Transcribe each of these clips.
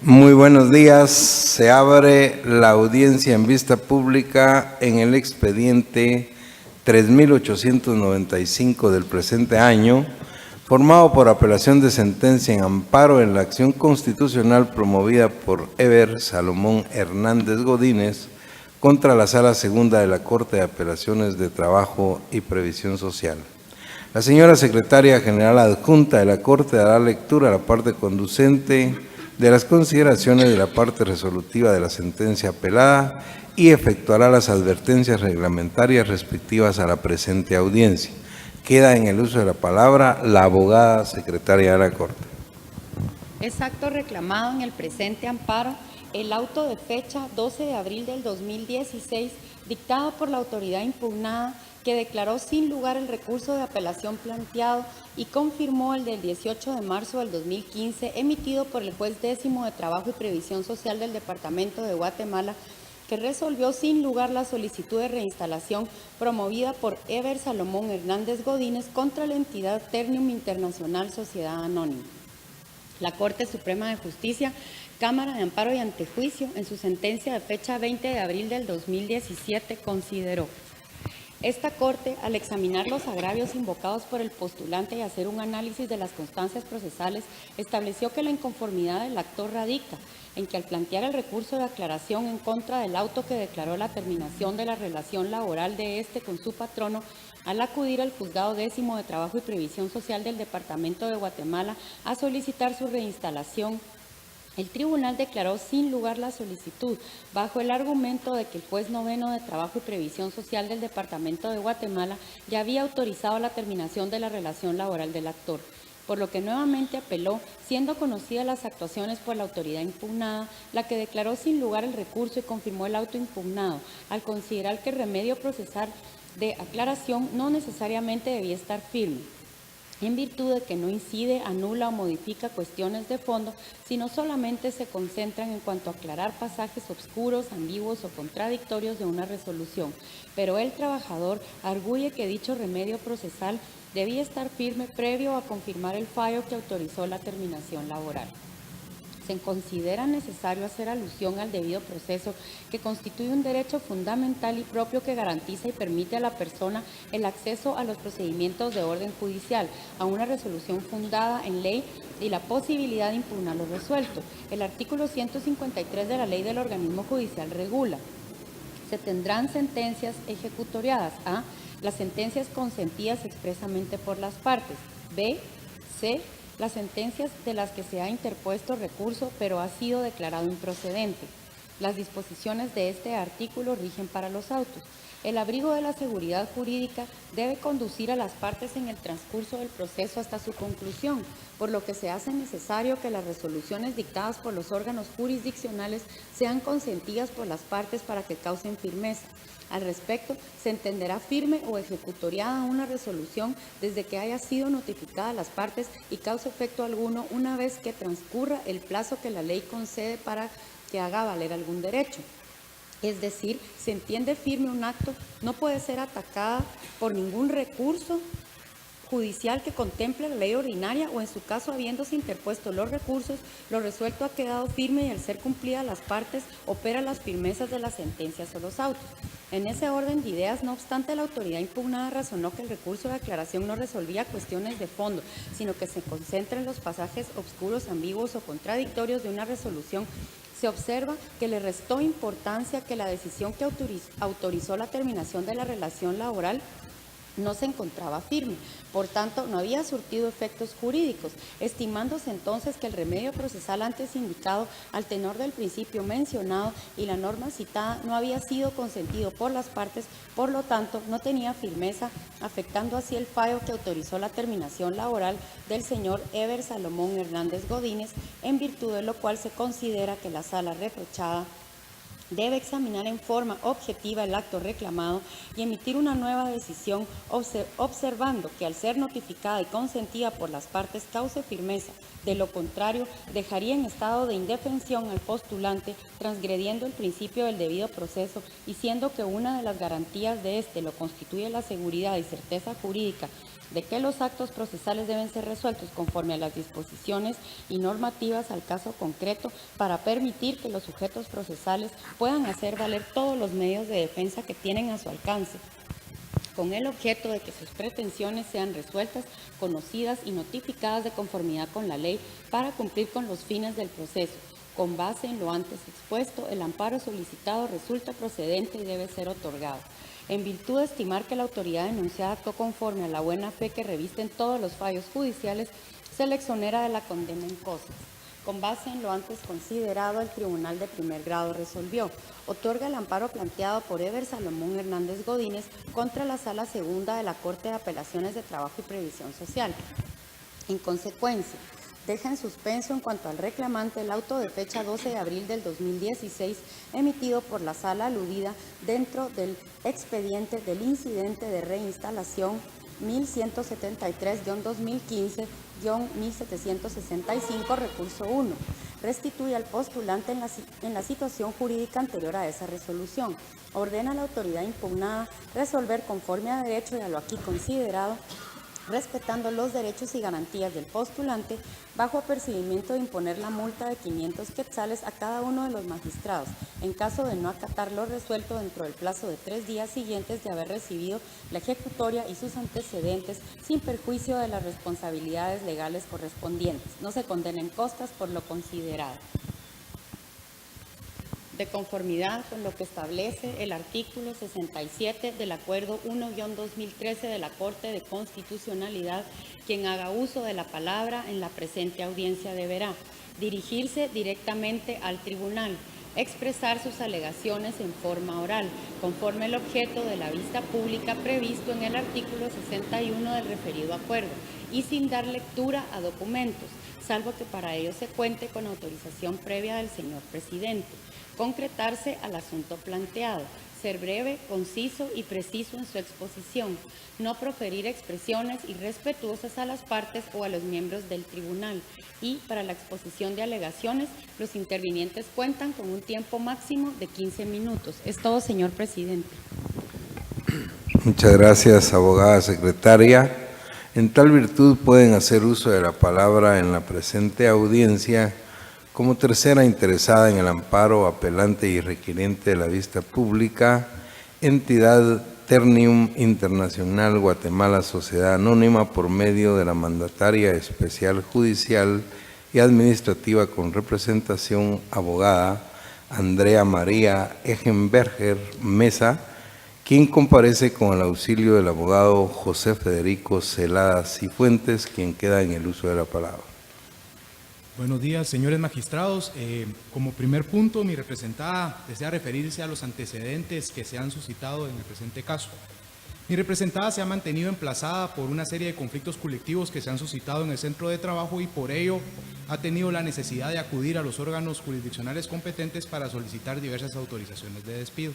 Muy buenos días. Se abre la audiencia en vista pública en el expediente 3895 del presente año, formado por apelación de sentencia en amparo en la acción constitucional promovida por Eber Salomón Hernández Godínez contra la Sala Segunda de la Corte de Apelaciones de Trabajo y Previsión Social. La señora Secretaria General Adjunta de la Corte dará lectura a la parte conducente de las consideraciones de la parte resolutiva de la sentencia apelada y efectuará las advertencias reglamentarias respectivas a la presente audiencia. Queda en el uso de la palabra la abogada secretaria de la Corte. Es acto reclamado en el presente amparo el auto de fecha 12 de abril del 2016, dictado por la autoridad impugnada, que declaró sin lugar el recurso de apelación planteado y confirmó el del 18 de marzo del 2015, emitido por el juez 10º de Trabajo y Previsión Social del Departamento de Guatemala, que resolvió sin lugar la solicitud de reinstalación promovida por Eber Salomón Hernández Godínez contra la entidad Ternium Internacional Sociedad Anónima. La Corte Suprema de Justicia, Cámara de Amparo y Antejuicio, en su sentencia de fecha 20 de abril del 2017, consideró: esta Corte, al examinar los agravios invocados por el postulante y hacer un análisis de las constancias procesales, estableció que la inconformidad del actor radica en que, al plantear el recurso de aclaración en contra del auto que declaró la terminación de la relación laboral de este con su patrono, al acudir al Juzgado 10º de Trabajo y Previsión Social del Departamento de Guatemala a solicitar su reinstalación, el tribunal declaró sin lugar la solicitud, bajo el argumento de que el juez 9º de Trabajo y Previsión Social del Departamento de Guatemala ya había autorizado la terminación de la relación laboral del actor, por lo que nuevamente apeló, siendo conocidas las actuaciones por la autoridad impugnada, la que declaró sin lugar el recurso y confirmó el auto impugnado, al considerar que el remedio procesal de aclaración no necesariamente debía estar firme, en virtud de que no incide, anula o modifica cuestiones de fondo, sino solamente se concentran en cuanto a aclarar pasajes obscuros, ambiguos o contradictorios de una resolución. Pero el trabajador arguye que dicho remedio procesal debía estar firme previo a confirmar el fallo que autorizó la terminación laboral. Se considera necesario hacer alusión al debido proceso, que constituye un derecho fundamental y propio que garantiza y permite a la persona el acceso a los procedimientos de orden judicial, a una resolución fundada en ley y la posibilidad de impugnar lo resuelto. El artículo 153 de la Ley del Organismo Judicial regula: se tendrán sentencias ejecutoriadas: a. Las sentencias consentidas expresamente por las partes; b. c. Las sentencias de las que se ha interpuesto recurso pero ha sido declarado improcedente. Las disposiciones de este artículo rigen para los autos. El abrigo de la seguridad jurídica debe conducir a las partes en el transcurso del proceso hasta su conclusión, por lo que se hace necesario que las resoluciones dictadas por los órganos jurisdiccionales sean consentidas por las partes para que causen firmeza. Al respecto, se entenderá firme o ejecutoriada una resolución desde que haya sido notificada a las partes y cause efecto alguno una vez que transcurra el plazo que la ley concede para que haga valer algún derecho. Es decir, se entiende firme un acto, no puede ser atacada por ningún recurso judicial que contemple la ley ordinaria, o en su caso, habiéndose interpuesto los recursos, lo resuelto ha quedado firme y al ser cumplidas las partes opera las firmezas de las sentencias o los autos. En ese orden de ideas, no obstante, la autoridad impugnada razonó que el recurso de aclaración no resolvía cuestiones de fondo, sino que se concentra en los pasajes obscuros, ambiguos o contradictorios de una resolución. Se observa que le restó importancia que la decisión que autorizó la terminación de la relación laboral no se encontraba firme, por tanto no había surtido efectos jurídicos, estimándose entonces que el remedio procesal antes indicado, al tenor del principio mencionado y la norma citada, no había sido consentido por las partes, por lo tanto no tenía firmeza, afectando así el fallo que autorizó la terminación laboral del señor Eber Salomón Hernández Godínez, en virtud de lo cual se considera que la sala reprochada debe examinar en forma objetiva el acto reclamado y emitir una nueva decisión, observando que, al ser notificada y consentida por las partes, cause firmeza. De lo contrario, dejaría en estado de indefensión al postulante, transgrediendo el principio del debido proceso, y siendo que una de las garantías de este lo constituye la seguridad y certeza jurídica de que los actos procesales deben ser resueltos conforme a las disposiciones y normativas al caso concreto para permitir que los sujetos procesales puedan hacer valer todos los medios de defensa que tienen a su alcance, con el objeto de que sus pretensiones sean resueltas, conocidas y notificadas de conformidad con la ley para cumplir con los fines del proceso. Con base en lo antes expuesto, el amparo solicitado resulta procedente y debe ser otorgado. En virtud de estimar que la autoridad denunciada actuó conforme a la buena fe que revisten todos los fallos judiciales, se le exonera de la condena en cosas. Con base en lo antes considerado, el Tribunal de Primer Grado resolvió: otorga el amparo planteado por Eber Salomón Hernández Godínez contra la Sala Segunda de la Corte de Apelaciones de Trabajo y Previsión Social. En consecuencia, deja en suspenso en cuanto al reclamante el auto de fecha 12 de abril del 2016 emitido por la sala aludida dentro del expediente del incidente de reinstalación 1173-2015-1765, recurso 1. Restituye al postulante en la situación jurídica anterior a esa resolución. Ordena a la autoridad impugnada resolver conforme a derecho y a lo aquí considerado, respetando los derechos y garantías del postulante, bajo apercibimiento de imponer la multa de 500 quetzales a cada uno de los magistrados, en caso de no acatar lo resuelto dentro del plazo de 3 días siguientes de haber recibido la ejecutoria y sus antecedentes, sin perjuicio de las responsabilidades legales correspondientes. No se condenen costas por lo considerado. De conformidad con lo que establece el artículo 67 del Acuerdo 1-2013 de la Corte de Constitucionalidad, quien haga uso de la palabra en la presente audiencia deberá dirigirse directamente al tribunal, expresar sus alegaciones en forma oral, conforme al objeto de la vista pública previsto en el artículo 61 del referido acuerdo, y sin dar lectura a documentos, salvo que para ello se cuente con autorización previa del señor presidente. Concretarse al asunto planteado, ser breve, conciso y preciso en su exposición, no proferir expresiones irrespetuosas a las partes o a los miembros del tribunal, y para la exposición de alegaciones, los intervinientes cuentan con un tiempo máximo de 15 minutos. Es todo, señor presidente. Muchas gracias, abogada secretaria. En tal virtud pueden hacer uso de la palabra en la presente audiencia como tercera interesada en el amparo, apelante y requiriente de la vista pública, entidad Ternium Internacional Guatemala Sociedad Anónima, por medio de la mandataria especial judicial y administrativa con representación, abogada Andrea María Egenberger Mesa, quien comparece con el auxilio del abogado José Federico Celada Cifuentes, quien queda en el uso de la palabra. Buenos días, señores magistrados. Como primer punto, mi representada desea referirse a los antecedentes que se han suscitado en el presente caso. Mi representada se ha mantenido emplazada por una serie de conflictos colectivos que se han suscitado en el centro de trabajo y por ello ha tenido la necesidad de acudir a los órganos jurisdiccionales competentes para solicitar diversas autorizaciones de despido.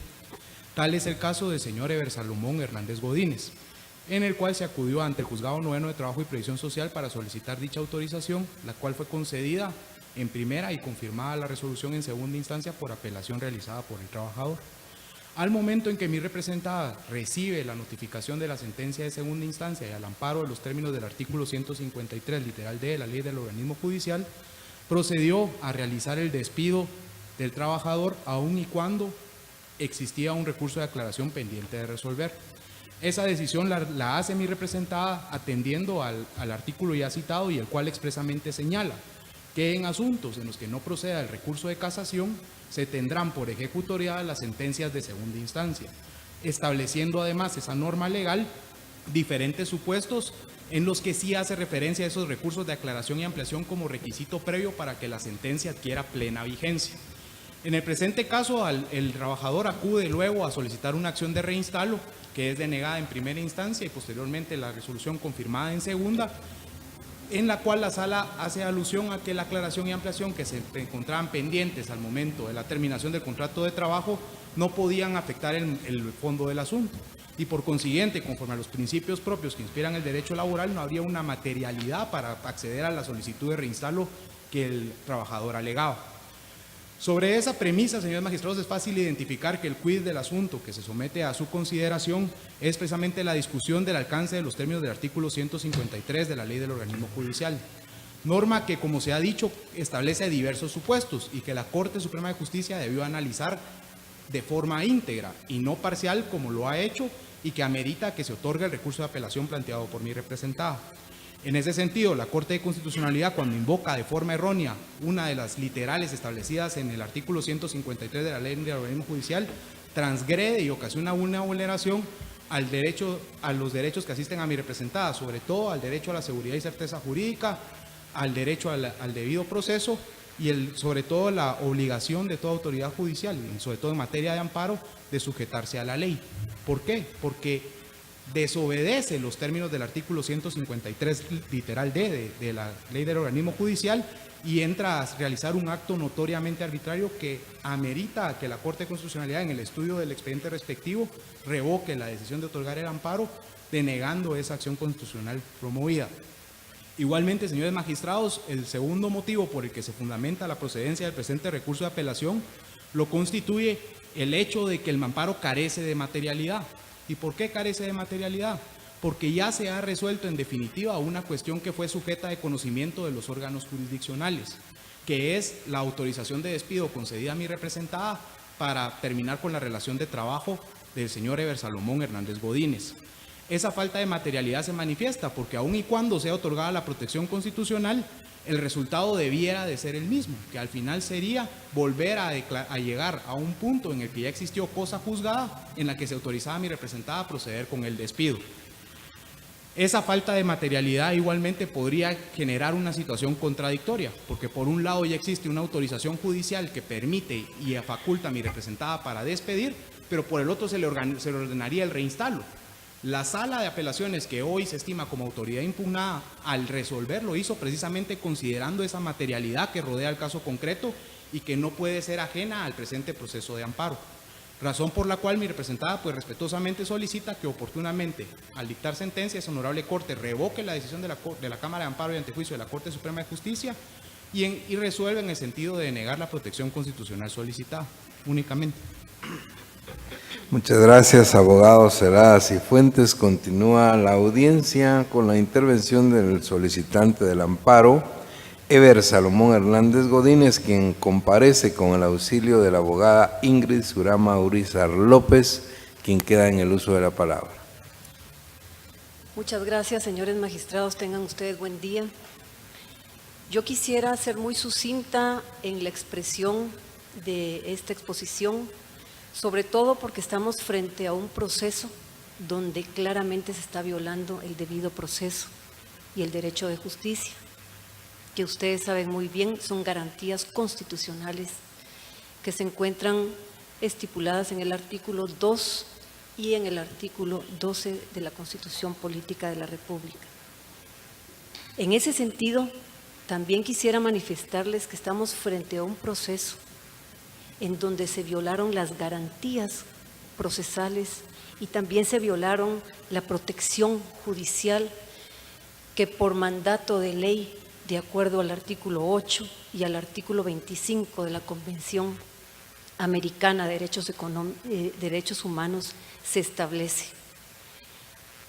Tal es el caso del señor Eber Salomón Hernández Godínez, en el cual se acudió ante el Juzgado Noveno de Trabajo y Previsión Social para solicitar dicha autorización, la cual fue concedida en primera y confirmada la resolución en segunda instancia por apelación realizada por el trabajador. Al momento en que mi representada recibe la notificación de la sentencia de segunda instancia y al amparo de los términos del artículo 153, literal D, de la ley del organismo judicial, procedió a realizar el despido del trabajador aun y cuando existía un recurso de aclaración pendiente de resolver. Esa decisión la hace mi representada atendiendo al artículo ya citado, y el cual expresamente señala que en asuntos en los que no proceda el recurso de casación se tendrán por ejecutoriadas las sentencias de segunda instancia, estableciendo además esa norma legal diferentes supuestos en los que sí hace referencia a esos recursos de aclaración y ampliación como requisito previo para que la sentencia adquiera plena vigencia. En el presente caso, el trabajador acude luego a solicitar una acción de reinstalo, que es denegada en primera instancia y posteriormente la resolución confirmada en segunda, en la cual la sala hace alusión a que la aclaración y ampliación que se encontraban pendientes al momento de la terminación del contrato de trabajo no podían afectar el fondo del asunto, y por consiguiente, conforme a los principios propios que inspiran el derecho laboral, no habría una materialidad para acceder a la solicitud de reinstalo que el trabajador alegaba. Sobre esa premisa, señores magistrados, es fácil identificar que el quid del asunto que se somete a su consideración es precisamente la discusión del alcance de los términos del artículo 153 de la Ley del Organismo Judicial, norma que, como se ha dicho, establece diversos supuestos y que la Corte Suprema de Justicia debió analizar de forma íntegra y no parcial como lo ha hecho, y que amerita que se otorgue el recurso de apelación planteado por mi representada. En ese sentido, la Corte de Constitucionalidad, cuando invoca de forma errónea una de las literales establecidas en el artículo 153 de la Ley del Organismo Judicial, transgrede y ocasiona una vulneración a los derechos que asisten a mi representada, sobre todo al derecho a la seguridad y certeza jurídica, al derecho al debido proceso y sobre todo la obligación de toda autoridad judicial, y sobre todo en materia de amparo, de sujetarse a la ley. ¿Por qué? Porque desobedece los términos del artículo 153 literal D de la Ley del Organismo Judicial y entra a realizar un acto notoriamente arbitrario que amerita que la Corte de Constitucionalidad, en el estudio del expediente respectivo, revoque la decisión de otorgar el amparo, denegando esa acción constitucional promovida. Igualmente, señores magistrados, el segundo motivo por el que se fundamenta la procedencia del presente recurso de apelación lo constituye el hecho de que el amparo carece de materialidad. ¿Y por qué carece de materialidad? Porque ya se ha resuelto en definitiva una cuestión que fue sujeta de conocimiento de los órganos jurisdiccionales, que es la autorización de despido concedida a mi representada para terminar con la relación de trabajo del señor Eber Salomón Hernández Godínez. Esa falta de materialidad se manifiesta porque aun y cuando sea otorgada la protección constitucional, el resultado debiera de ser el mismo, que al final sería volver a llegar a un punto en el que ya existió cosa juzgada en la que se autorizaba a mi representada a proceder con el despido. Esa falta de materialidad igualmente podría generar una situación contradictoria, porque por un lado ya existe una autorización judicial que permite y faculta a mi representada para despedir, pero por el otro se le ordenaría el reinstalo. La sala de apelaciones, que hoy se estima como autoridad impugnada, al resolver lo hizo precisamente considerando esa materialidad que rodea el caso concreto y que no puede ser ajena al presente proceso de amparo. Razón por la cual mi representada pues respetuosamente solicita que oportunamente, al dictar sentencia, esa honorable Corte revoque la decisión de la Cámara de Amparo y Antejuicio de la Corte Suprema de Justicia y resuelva en el sentido de negar la protección constitucional solicitada, únicamente. Muchas gracias, abogados Ceradas y Fuentes. Continúa la audiencia con la intervención del solicitante del amparo, Eber Salomón Hernández Godínez, quien comparece con el auxilio de la abogada Ingrid Surama Urizar López, quien queda en el uso de la palabra. Muchas gracias, señores magistrados. Tengan ustedes buen día. Yo quisiera ser muy sucinta en la expresión de esta exposición, sobre todo porque estamos frente a un proceso donde claramente se está violando el debido proceso y el derecho de justicia, que ustedes saben muy bien son garantías constitucionales que se encuentran estipuladas en el artículo 2 y en el artículo 12 de la Constitución Política de la República. En ese sentido, también quisiera manifestarles que estamos frente a un proceso en donde se violaron las garantías procesales y también se violaron la protección judicial que por mandato de ley, de acuerdo al artículo 8 y al artículo 25 de la Convención Americana de Derechos Humanos, se establece.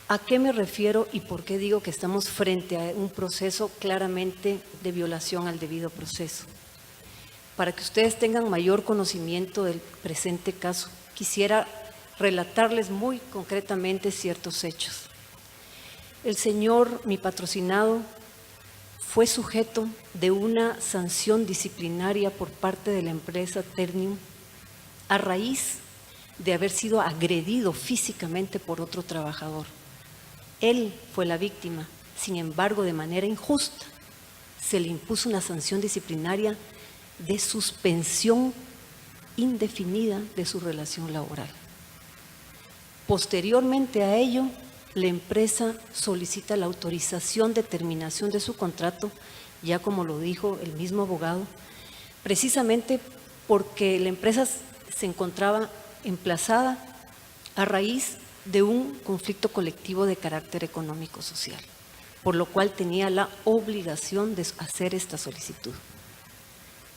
¿A qué me refiero y por qué digo que estamos frente a un proceso claramente de violación al debido proceso? Para que ustedes tengan mayor conocimiento del presente caso, quisiera relatarles muy concretamente ciertos hechos. El señor, mi patrocinado, fue sujeto de una sanción disciplinaria por parte de la empresa Ternium a raíz de haber sido agredido físicamente por otro trabajador. Él fue la víctima, sin embargo, de manera injusta, se le impuso una sanción disciplinaria de suspensión indefinida de su relación laboral. Posteriormente a ello, la empresa solicita la autorización de terminación de su contrato, ya como lo dijo el mismo abogado, precisamente porque la empresa se encontraba emplazada a raíz de un conflicto colectivo de carácter económico-social, por lo cual tenía la obligación de hacer esta solicitud.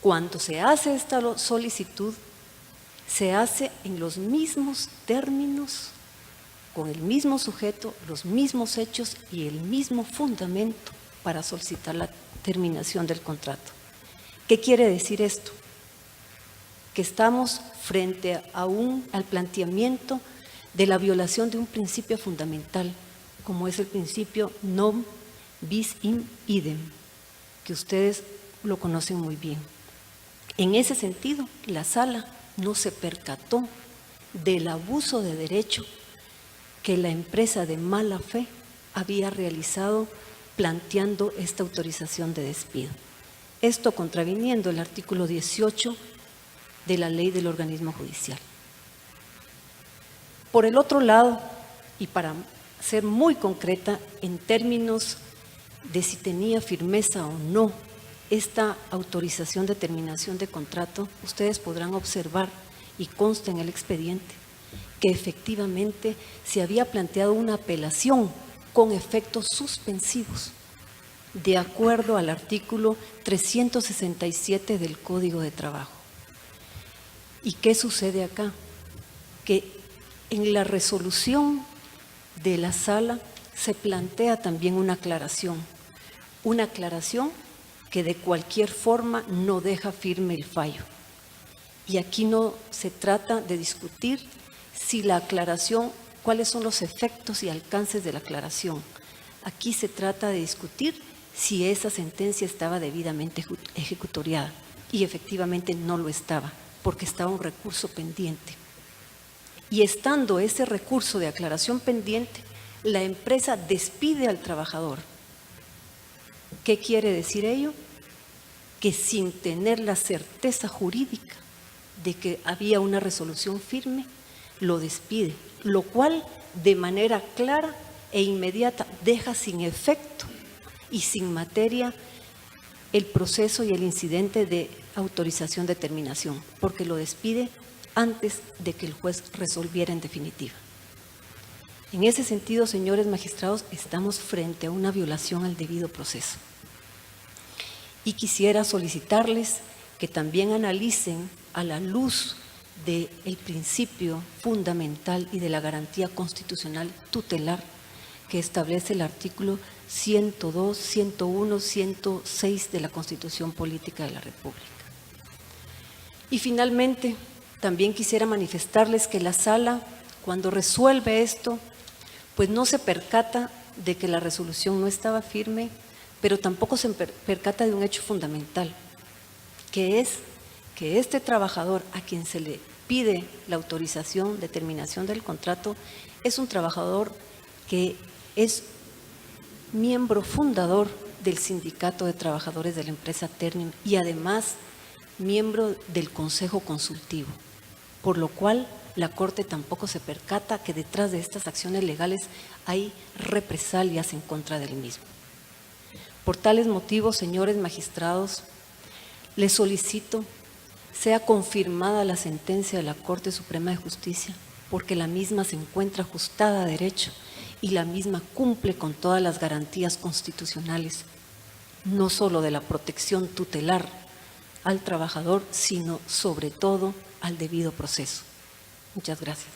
Cuando se hace esta solicitud, se hace en los mismos términos, con el mismo sujeto, los mismos hechos y el mismo fundamento para solicitar la terminación del contrato. ¿Qué quiere decir esto? Que estamos frente al planteamiento de la violación de un principio fundamental, como es el principio non bis in idem, que ustedes lo conocen muy bien. En ese sentido, la sala no se percató del abuso de derecho que la empresa de mala fe había realizado planteando esta autorización de despido. Esto contraviniendo el artículo 18 de la ley del organismo judicial. Por el otro lado, y para ser muy concreta en términos de si tenía firmeza o no esta autorización de terminación de contrato, ustedes podrán observar, y consta en el expediente, que efectivamente se había planteado una apelación con efectos suspensivos, de acuerdo al artículo 367 del Código de Trabajo. ¿Y qué sucede acá? Que en la resolución de la sala se plantea también una aclaración que de cualquier forma no deja firme el fallo. Y aquí no se trata de discutir si la aclaración, cuáles son los efectos y alcances de la aclaración. Aquí se trata de discutir si esa sentencia estaba debidamente ejecutoriada, y efectivamente no lo estaba, porque estaba un recurso pendiente. Y estando ese recurso de aclaración pendiente, la empresa despide al trabajador. ¿Qué quiere decir ello? Que sin tener la certeza jurídica de que había una resolución firme, lo despide, lo cual de manera clara e inmediata deja sin efecto y sin materia el proceso y el incidente de autorización de terminación, porque lo despide antes de que el juez resolviera en definitiva. En ese sentido, señores magistrados, estamos frente a una violación al debido proceso. Y quisiera solicitarles que también analicen, a la luz del principio fundamental y de la garantía constitucional tutelar que establece el artículo 102, 101, 106 de la Constitución Política de la República. Y finalmente, también quisiera manifestarles que la sala, cuando resuelve esto, pues no se percata de que la resolución no estaba firme, pero tampoco se percata de un hecho fundamental, que es que este trabajador a quien se le pide la autorización de terminación del contrato es un trabajador que es miembro fundador del Sindicato de Trabajadores de la empresa Ternium y además miembro del Consejo Consultivo, por lo cual la Corte tampoco se percata que detrás de estas acciones legales hay represalias en contra del mismo. Por tales motivos, señores magistrados, les solicito sea confirmada la sentencia de la Corte Suprema de Justicia, porque la misma se encuentra ajustada a derecho y la misma cumple con todas las garantías constitucionales, no solo de la protección tutelar al trabajador, sino sobre todo al debido proceso. Muchas gracias.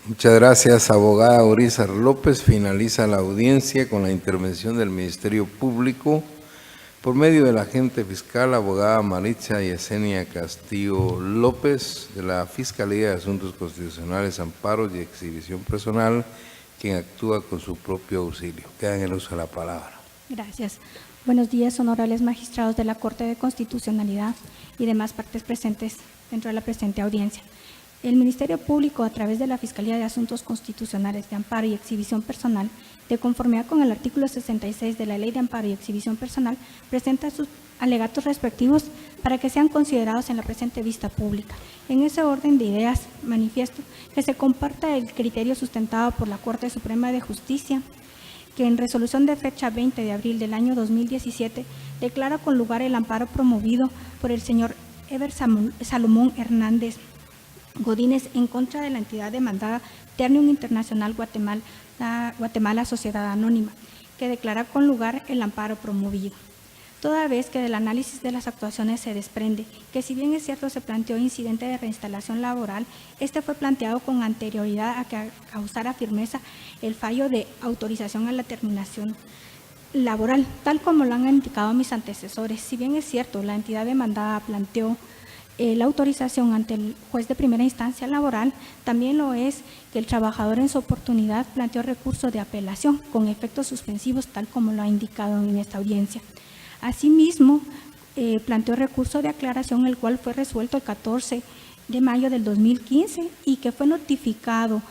Muchas gracias, abogada Orizar López. Finaliza la audiencia con la intervención del Ministerio Público por medio de la agente fiscal, abogada Maritza Yesenia Castillo López, de la Fiscalía de Asuntos Constitucionales, Amparos y Exhibición Personal, quien actúa con su propio auxilio. Queda en el uso de la palabra. Gracias. Buenos días, honorables magistrados de la Corte de Constitucionalidad y demás partes presentes dentro de la presente audiencia. El Ministerio Público, a través de la Fiscalía de Asuntos Constitucionales de Amparo y Exhibición Personal, de conformidad con el artículo 66 de la Ley de Amparo y Exhibición Personal, presenta sus alegatos respectivos para que sean considerados en la presente vista pública. En ese orden de ideas, manifiesto que se comparta el criterio sustentado por la Corte Suprema de Justicia, que en resolución de fecha 20 de abril del año 2017 declara con lugar el amparo promovido por el señor Eber Salomón Hernández Godínez en contra de la entidad demandada Ternium Internacional Guatemala Sociedad Anónima, que declara con lugar el amparo promovido. toda vez que del análisis de las actuaciones se desprende que si bien es cierto se planteó incidente de reinstalación laboral, este fue planteado con anterioridad a que causara firmeza el fallo de autorización a la terminación laboral, tal como lo han indicado mis antecesores. Si bien es cierto, la entidad demandada planteó la autorización ante el juez de primera instancia laboral, también lo es que el trabajador en su oportunidad planteó recurso de apelación con efectos suspensivos, tal como lo ha indicado en esta audiencia. Asimismo, planteó recurso de aclaración, el cual fue resuelto el 14 de mayo del 2015 y que fue notificado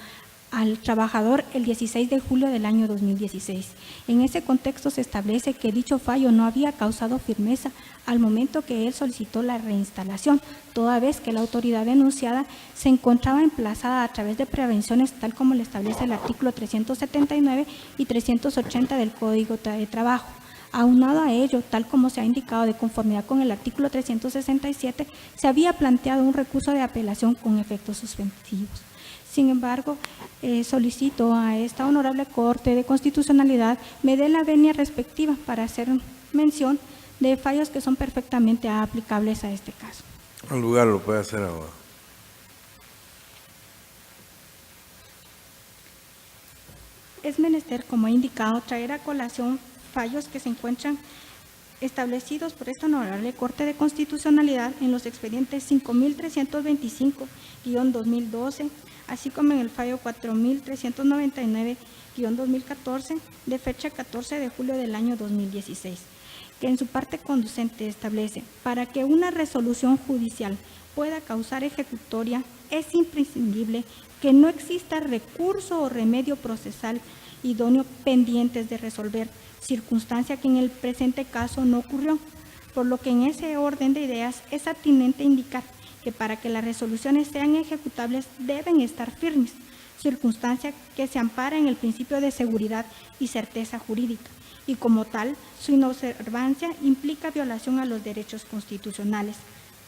al trabajador el 16 de julio del año 2016. En ese contexto se establece que dicho fallo no había causado firmeza al momento que él solicitó la reinstalación, toda vez que la autoridad denunciada se encontraba emplazada a través de prevenciones tal como lo establece el artículo 379 y 380 del Código de Trabajo. Aunado a ello, tal como se ha indicado de conformidad con el artículo 367, se había planteado un recurso de apelación con efectos suspensivos. Sin embargo, solicito a esta honorable Corte de Constitucionalidad me dé la venia respectiva para hacer mención de fallos que son perfectamente aplicables a este caso. Al lugar lo puede hacer, abogado. Es menester, como he indicado, traer a colación fallos que se encuentran establecidos por esta honorable Corte de Constitucionalidad en los expedientes 5325-2012, así como en el fallo 4399-2014 de fecha 14 de julio del año 2016, que en su parte conducente establece: para que una resolución judicial pueda causar ejecutoria, es imprescindible que no exista recurso o remedio procesal idóneo pendientes de resolver, circunstancia que en el presente caso no ocurrió, por lo que en ese orden de ideas es atinente indicar que para que las resoluciones sean ejecutables deben estar firmes, circunstancia que se ampara en el principio de seguridad y certeza jurídica, y como tal, su inobservancia implica violación a los derechos constitucionales,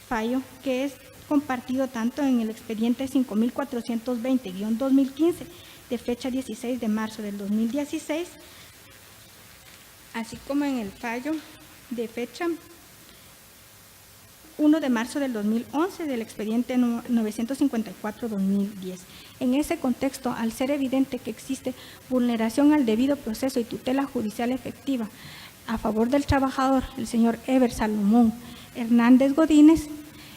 fallo que es compartido tanto en el expediente 5420-2015 de fecha 16 de marzo del 2016, así como en el fallo de fecha 1 de marzo del 2011 del expediente 954-2010. En ese contexto, al ser evidente que existe vulneración al debido proceso y tutela judicial efectiva a favor del trabajador, el señor Eber Salomón Hernández Godínez,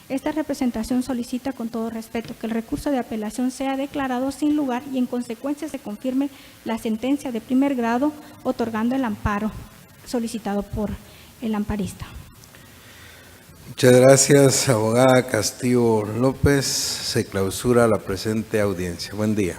esta representación solicita con todo respeto que el recurso de apelación sea declarado sin lugar y en consecuencia se confirme la sentencia de primer grado otorgando el amparo solicitado por el amparista. Muchas gracias, abogada Castillo López. Se clausura la presente audiencia. Buen día.